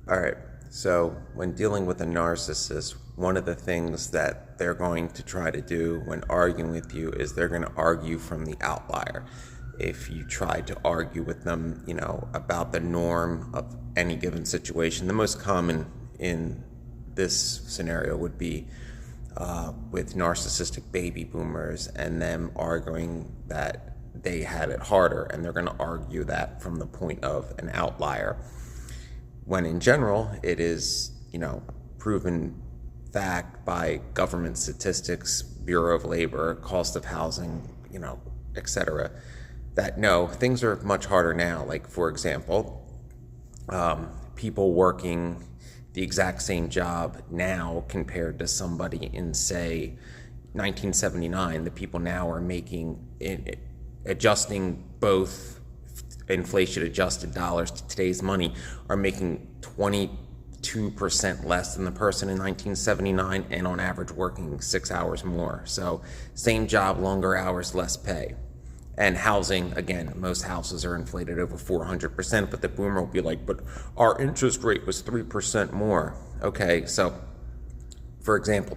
All right, so when dealing with a narcissist, one of the things that they're going to try to do when arguing with you is they're going to argue from the outlier. If you try to argue with them, about the norm of any given situation, the most common in this scenario would be with narcissistic baby boomers and them arguing that they had it harder, and they're going to argue that from the point of an outlier. When in general, it is, proven fact by government statistics, Bureau of Labor, cost of housing, etc., that no, things are much harder now. Like, for example, people working the exact same job now compared to somebody in, say, 1979, the people now are making, adjusting both inflation adjusted dollars to today's money, are making 22% less than the person in 1979, and on average working 6 hours more. So same job, longer hours, less pay. And housing, again, most houses are inflated over 400%, but the boomer will be like, but our interest rate was 3% more. Okay, so for example,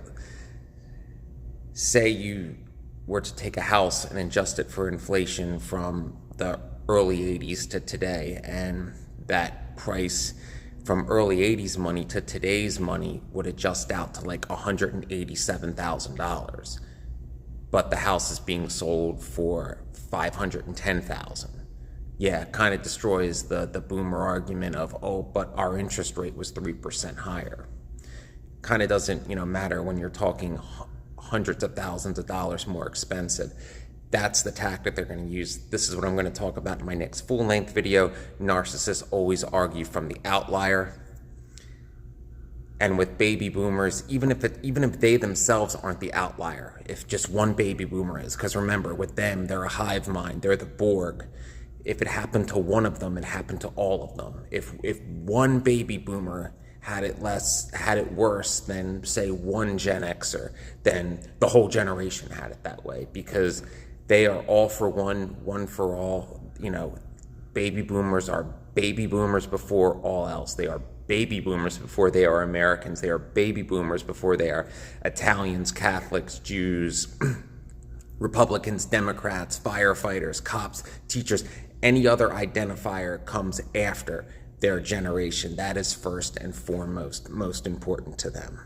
say you were to take a house and adjust it for inflation from the early 80s to today, and that price from early 80s money to today's money would adjust out to like $187,000, but the house is being sold for $510,000. Yeah, kind of destroys the boomer argument of, oh, but our interest rate was 3% higher. Kind of doesn't matter when you're talking hundreds of thousands of dollars more expensive. That's the tactic they're going to use. This is what I'm going to talk about in my next full-length video. Narcissists always argue from the outlier. And with baby boomers, even if they themselves aren't the outlier, if just one baby boomer is, because remember, with them, they're a hive mind, they're the Borg. If it happened to one of them, it happened to all of them. If one baby boomer had it worse than, say, one Gen Xer, then the whole generation had it that way, because they are all for one for all. Baby boomers are baby boomers before all else. They are baby boomers before they are Americans. They are baby boomers before they are Italians, Catholics, Jews, Republicans, Democrats, firefighters, cops, teachers. Any other identifier comes after their generation. That is first and foremost, most important to them.